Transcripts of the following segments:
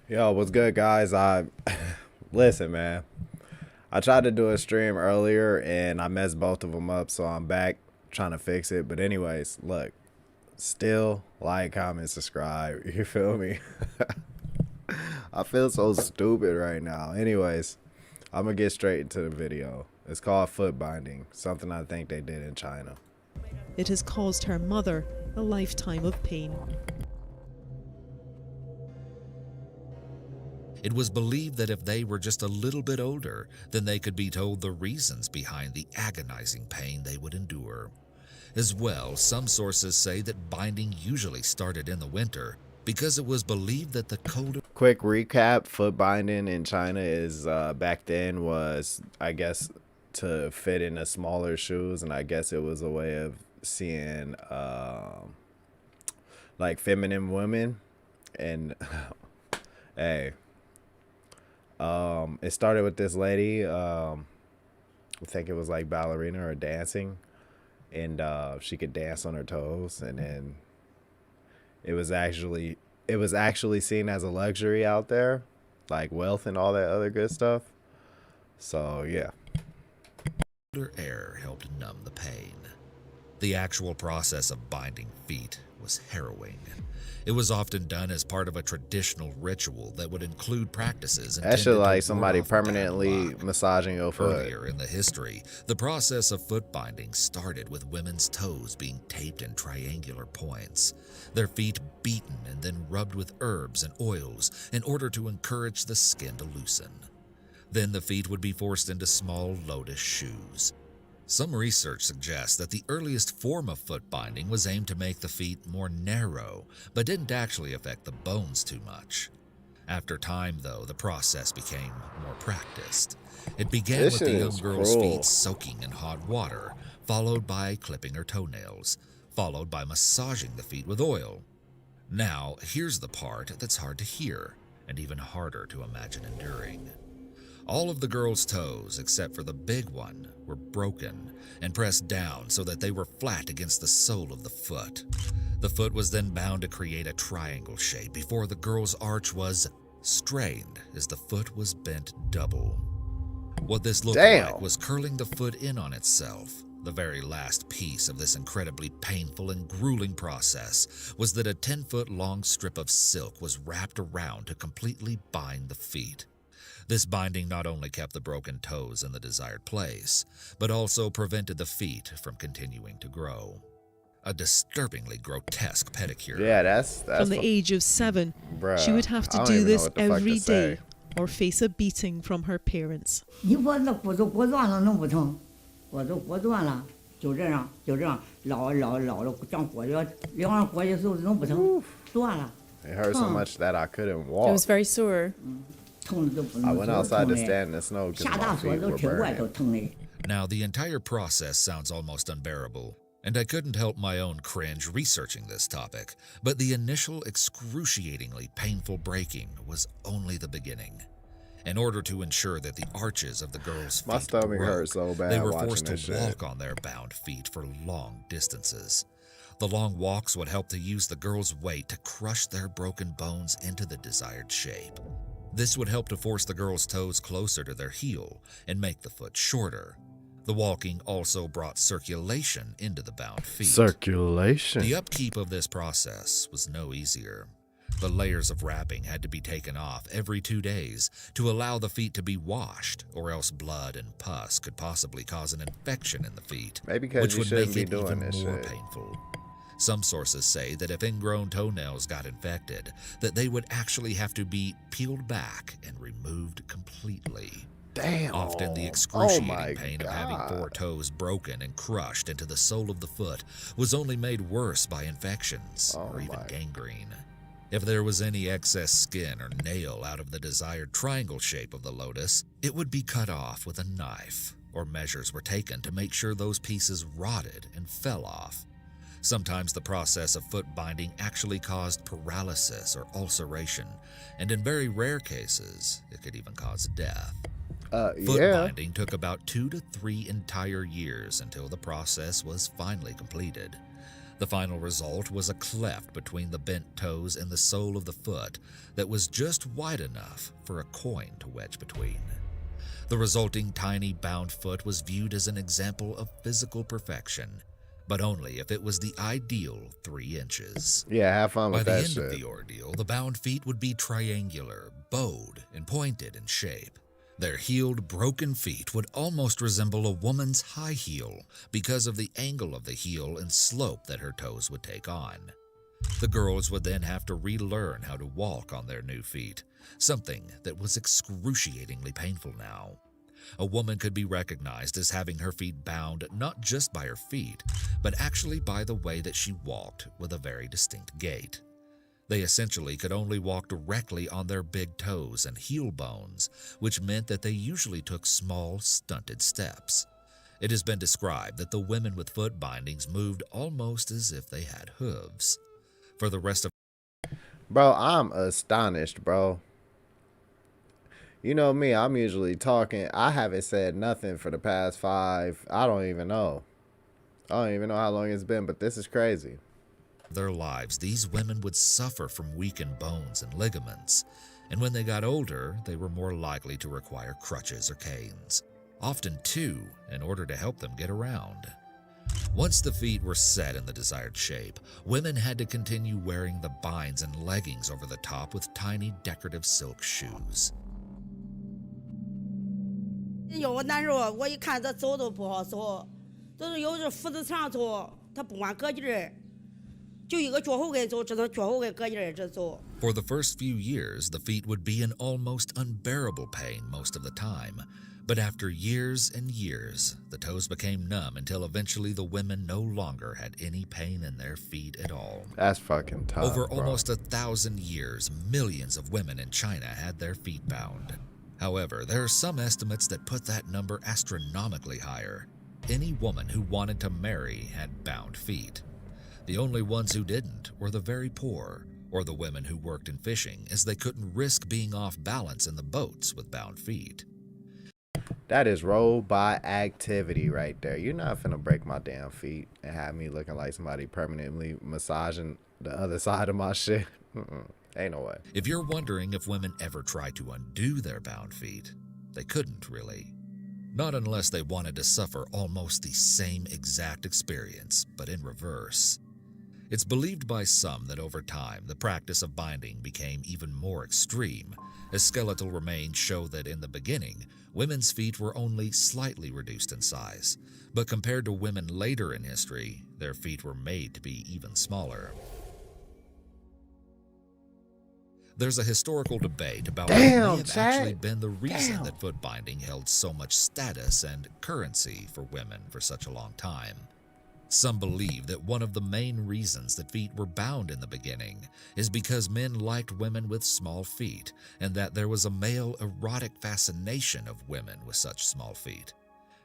Yo, what's good, guys? I listen, man. I tried to do a stream earlier and I messed both of them up, so I'm back trying to fix it. But anyways, look, still like, comment, subscribe. You feel me? I feel so stupid right now. Anyways, I'm gonna get straight into the video. It's called foot binding, something I think they did in China. It has caused her mother a lifetime of pain. It was believed that if they were just a little bit older, then they could be told the reasons behind the agonizing pain they would endure. As well, some sources say that binding usually started in the winter because it was believed that the colder... Quick recap, foot binding in China is back then was, I guess, to fit into smaller shoes, and I guess it was a way of seeing like feminine women. And hey, it started with this lady, I think it was like ballerina or dancing, and she could dance on her toes, and then it was actually seen as a luxury out there, like wealth and all that other good stuff. So yeah. air helped numb the pain. The actual process of binding feet was harrowing. It was often done as part of a traditional ritual that would include practices That shit intended like to somebody ward off bad permanently luck. massaging your foot. Earlier in the history, the process of foot binding started with women's toes being taped in triangular points, their feet beaten and then rubbed with herbs and oils in order to encourage the skin to loosen. Then the feet would be forced into small lotus shoes. Some research suggests that the earliest form of foot binding was aimed to make the feet more narrow, but didn't actually affect the bones too much. After time, though, the process became more practiced. It began This with the shit young is girl's cruel. feet soaking in hot water, followed by clipping her toenails, followed by massaging the feet with oil. Now, here's the part that's hard to hear, and even harder to imagine enduring. All of the girl's toes, except for the big one, were broken and pressed down so that they were flat against the sole of the foot. The foot was then bound to create a triangle shape before the girl's arch was strained as the foot was bent double. What this looked like was curling the foot in on itself. The very last piece of this incredibly painful and grueling process was that a 10-foot long strip of silk was wrapped around to completely bind the feet. This binding not only kept the broken toes in the desired place, but also prevented the feet from continuing to grow. A disturbingly grotesque pedicure. Yeah, that's From the age of 7, bruh, she would have I to don't do even know this what the fuck to every say. day or face a beating from her parents. 你脖子骨断了能不疼？骨断了就这样老了长骨节，两上骨节时候能不疼？断了， It hurt so much that I couldn't It walk. was very sore. 疼的都不 I 能 went 说 outside 疼 to 嘞， stand in the snow because 下 my 大雪 feet 都 were 挺怪都 burning. 疼嘞。 Now, the entire process sounds almost unbearable, and I couldn't help my own cringe researching this topic, but the initial excruciatingly painful breaking was only the beginning. In order to ensure that the arches of the girl's My feet stomach broke, hurt so bad they were watching forced to this shit. walk on their bound feet for long distances. The long walks would help to use the girl's weight to crush their broken bones into the desired shape. This would help to force the girl's toes closer to their heel and make the foot shorter. The walking also brought circulation into the bound feet. Circulation. The upkeep of this process was no easier. The layers of wrapping had to be taken off every 2 days to allow the feet to be washed, or else blood and pus could possibly cause an infection in the feet, Maybe because which you would shouldn't make be it doing even this more shit. painful. Some sources say that if ingrown toenails got infected, that they would actually have to be peeled back and removed completely. Damn. Often the Oh excruciating my pain of having 4 God. toes broken and crushed into the sole of the foot was only made worse by infections or even my. gangrene. If there was any excess skin or nail out of the desired triangle shape of the lotus, it would be cut off with a knife, or measures were taken to make sure those pieces rotted and fell off. Sometimes the process of foot binding actually caused paralysis or ulceration, and in very rare cases, it could even cause death. Foot Yeah. binding took about 2 to 3 entire years until the process was finally completed. The final result was a cleft between the bent toes and the sole of the foot that was just wide enough for a coin to wedge between. The resulting tiny bound foot was viewed as an example of physical perfection, but only if it was the ideal 3 inches. Yeah, have fun By with the that end shit. of the ordeal, the bound feet would be triangular, bowed, and pointed in shape. Their healed, broken feet would almost resemble a woman's high heel because of the angle of the heel and slope that her toes would take on. The girls would then have to relearn how to walk on their new feet, something that was excruciatingly painful now. A woman could be recognized as having her feet bound not just by her feet, but actually by the way that she walked with a very distinct gait. They essentially could only walk directly on their big toes and heel bones, which meant that they usually took small, stunted steps. It has been described that the women with foot bindings moved almost as if they had hooves. For the rest of Bro, I'm astonished, bro. You know me, I'm usually talking. I haven't said nothing for the past 5. I don't even know how long it's been, but this is crazy. their lives, these women would suffer from weakened bones and ligaments, and when they got older, they were more likely to require crutches or canes, often 2, in order to help them get around. Once the feet were set in the desired shape, women had to continue wearing the binds and leggings over the top with tiny decorative silk shoes. 有个难受，我一看这走都不好走，都是有时扶着墙走，他不管搁劲儿，就一个脚后跟走，只能脚后跟搁劲儿这走。 For the first few years, the feet would be in almost unbearable pain most of the time. But after years and years, the toes became numb until eventually the women no longer had any pain in their feet at all. That's fucking tough. Over bro. almost 1,000 years, millions of women in China had their feet bound. However, there are some estimates that put that number astronomically higher. Any woman who wanted to marry had bound feet. The only ones who didn't were the very poor, or the women who worked in fishing, as they couldn't risk being off balance in the boats with bound feet. That is robot activity right there. You're not finna break my damn feet and have me looking like somebody permanently massaging the other side of my shit. Ain't no way. If you're wondering if women ever tried to undo their bound feet, they couldn't really. Not unless they wanted to suffer almost the same exact experience, but in reverse. It's believed by some that over time, the practice of binding became even more extreme, as skeletal remains show that in the beginning, women's feet were only slightly reduced in size, but compared to women later in history, their feet were made to be even smaller. There's a historical debate about what may have actually been the reason that foot binding held so much status and currency for women for such a long time. Some believe that one of the main reasons that feet were bound in the beginning is because men liked women with small feet, and that there was a male erotic fascination of women with such small feet.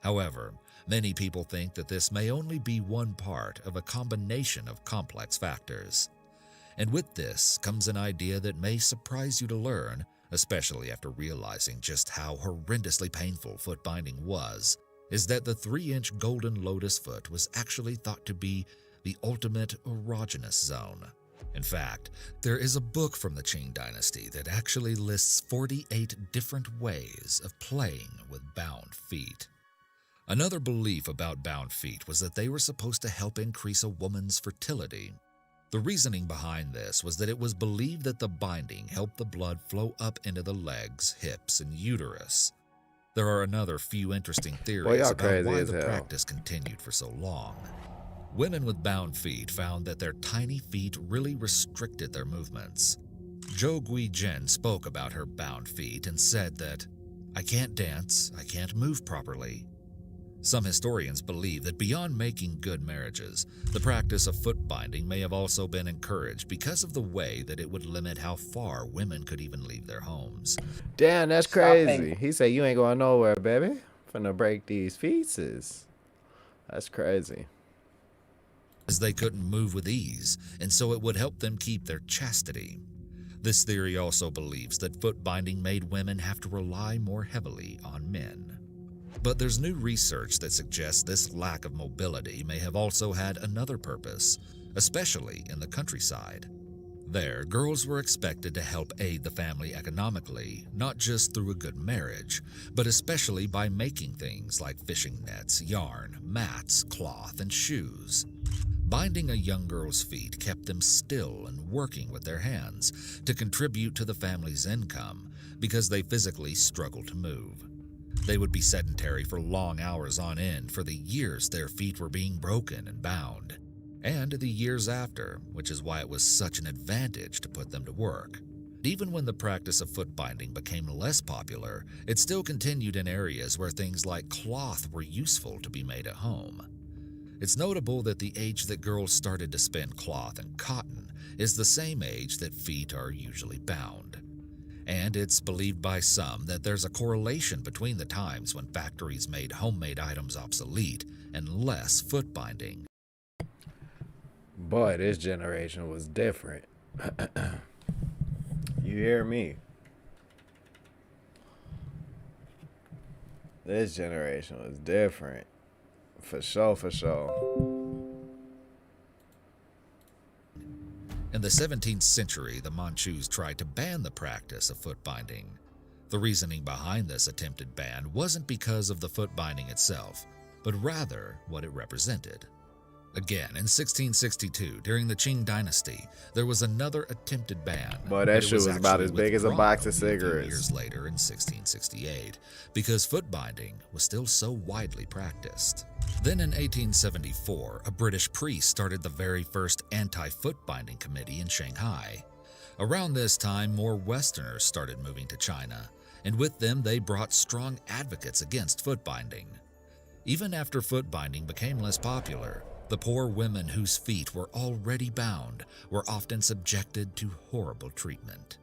However, many people think that this may only be one part of a combination of complex factors. And with this comes an idea that may surprise you to learn, especially after realizing just how horrendously painful foot binding was, is that the 3-inch golden lotus foot was actually thought to be the ultimate erogenous zone. In fact, there is a book from the Qing dynasty that actually lists 48 different ways of playing with bound feet. Another belief about bound feet was that they were supposed to help increase a woman's fertility. The reasoning behind this was that it was believed that the binding helped the blood flow up into the legs, hips, and uterus. There are another few interesting theories about why the practice continued for so long. Women with bound feet found that their tiny feet really restricted their movements. Zhou Guijin spoke about her bound feet and said that, "I can't dance, I can't move properly." Some historians believe that beyond making good marriages, the practice of foot binding may have also been encouraged because of the way that it would limit how far women could even leave their homes. Damn, that's crazy. He said, you ain't going nowhere, baby. Finna break these feeces. That's crazy. As they couldn't move with ease, and so it would help them keep their chastity. This theory also believes that foot binding made women have to rely more heavily on men. But there's new research that suggests this lack of mobility may have also had another purpose, especially in the countryside. There, girls were expected to help aid the family economically, not just through a good marriage, but especially by making things like fishing nets, yarn, mats, cloth, and shoes. Binding a young girl's feet kept them still and working with their hands to contribute to the family's income because they physically struggled to move. They would be sedentary for long hours on end for the years their feet were being broken and bound, and the years after, which is why it was such an advantage to put them to work. Even when the practice of foot binding became less popular, it still continued in areas where things like cloth were useful to be made at home. It's notable that the age that girls started to spin cloth and cotton is the same age that feet are usually bound. And it's believed by some that there's a correlation between the times when factories made homemade items obsolete and less foot binding. Boy, this generation was different. You hear me? This generation was different. For sure, for sure. In the 17th century, the Manchus tried to ban the practice of foot binding. The reasoning behind this attempted ban wasn't because of the foot binding itself, but rather what it represented. Again, in 1662, during the Qing dynasty, there was another attempted ban. Boy, that shit was about as big as a box of withdrawn cigarettes. A few years later, in 1668, because foot binding was still so widely practiced. Then in 1874, a British priest started the very first anti-foot binding committee in Shanghai. Around this time, more Westerners started moving to China, and with them they brought strong advocates against foot binding. Even after foot binding became less popular, the poor women whose feet were already bound were often subjected to horrible treatment.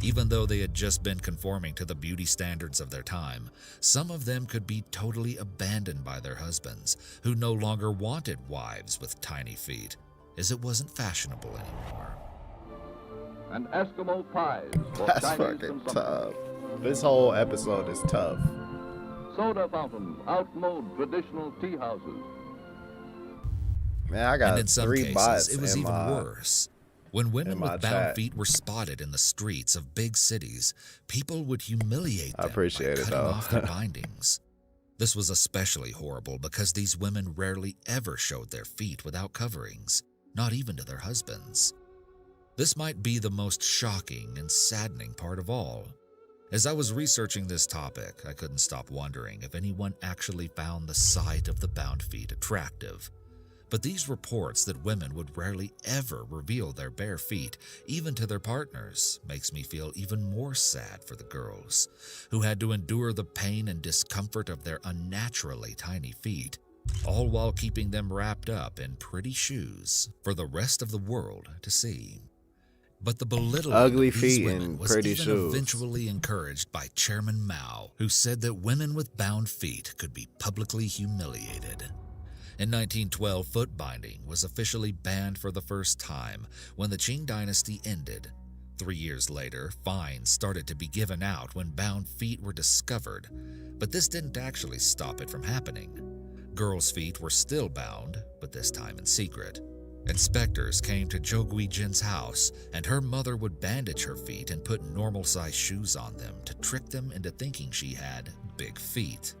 Even though they had just been conforming to the beauty standards of their time, some of them could be totally abandoned by their husbands, who no longer wanted wives with tiny feet, as it wasn't fashionable anymore. And Eskimo pies for That's Chinese fucking consumption. tough. This whole episode is tough. Soda fountains outmode traditional tea houses. Man, I got And in some 3 cases, bots it was in even my... worse. When women in my with bound chat. feet were spotted in the streets of big cities, people would humiliate I them appreciate by it, cutting though. off their bindings. This was especially horrible because these women rarely ever showed their feet without coverings, not even to their husbands. This might be the most shocking and saddening part of all. As I was researching this topic, I couldn't stop wondering if anyone actually found the sight of the bound feet attractive. But these reports that women would rarely ever reveal their bare feet, even to their partners, makes me feel even more sad for the girls, who had to endure the pain and discomfort of their unnaturally tiny feet, all while keeping them wrapped up in pretty shoes for the rest of the world to see. But the belittling Ugly of these feet women and was pretty even shoes. eventually encouraged by Chairman Mao, who said that women with bound feet could be publicly humiliated. In 1912, foot binding was officially banned for the first time when the Qing dynasty ended. 3 years later, fines started to be given out when bound feet were discovered, but this didn't actually stop it from happening. Girls' feet were still bound, but this time in secret. Inspectors came to Zhou Guijin's house, and her mother would bandage her feet and put normal-sized shoes on them to trick them into thinking she had big feet.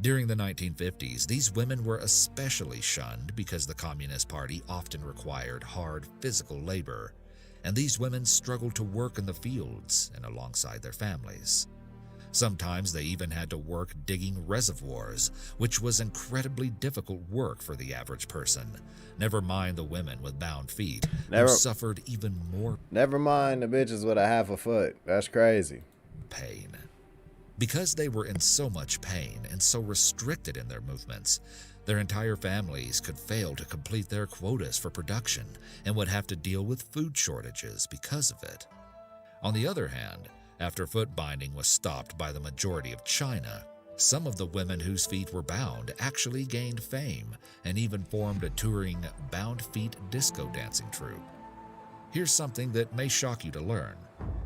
During the 1950s, these women were especially shunned because the Communist Party often required hard physical labor, and these women struggled to work in the fields and alongside their families. Sometimes they even had to work digging reservoirs, which was incredibly difficult work for the average person, never mind the women with bound feet, who suffered even more Never mind the bitches with a half a foot. That's crazy. pain. Because they were in so much pain and so restricted in their movements, their entire families could fail to complete their quotas for production and would have to deal with food shortages because of it. On the other hand, after foot binding was stopped by the majority of China, some of the women whose feet were bound actually gained fame and even formed a touring bound feet disco dancing troupe. Here's something that may shock you to learn.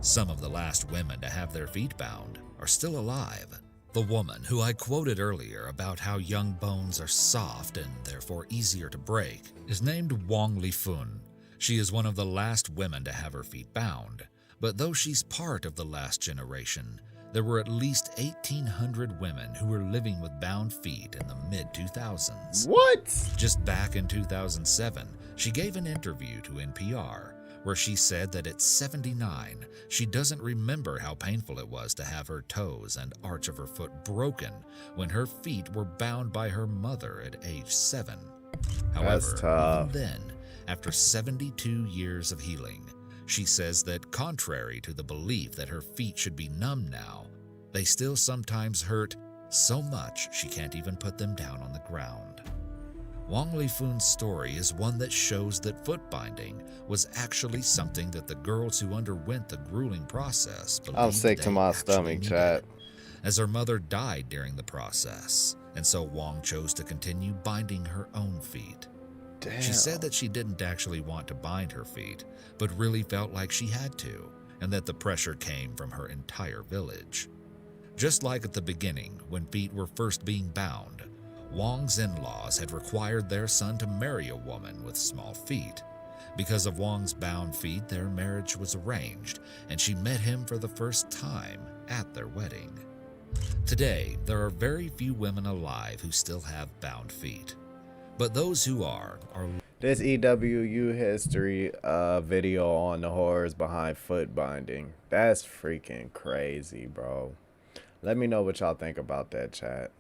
Some of the last women to have their feet bound are still alive. The woman who I quoted earlier about how young bones are soft and therefore easier to break is named Wong Li-fun. She is one of the last women to have her feet bound, but though she's part of the last generation, there were at least 1,800 women who were living with bound feet in the mid-2000s. What? Just back in 2007, she gave an interview to NPR where she said that at 79, she doesn't remember how painful it was to have her toes and arch of her foot broken when her feet were bound by her mother at age 7. However, tough. even then, after 72 years of healing, she says that contrary to the belief that her feet should be numb now, they still sometimes hurt so much she can't even put them down on the ground. Wong Li-fun's story is one that shows that foot binding was actually something that the girls who underwent the grueling process believed I'm sick they to my actually stomach, needed, chat. as her mother died during the process, and so Wong chose to continue binding her own feet. Damn. She said that she didn't actually want to bind her feet, but really felt like she had to, and that the pressure came from her entire village. Just like at the beginning, when feet were first being bound, Wong's in-laws had required their son to marry a woman with small feet. Because of Wong's bound feet, their marriage was arranged, and she met him for the first time at their wedding. Today, there are very few women alive who still have bound feet, but those who are This EWU history video on the horrors behind foot binding. That's freaking crazy, bro. Let me know what y'all think about that, chat.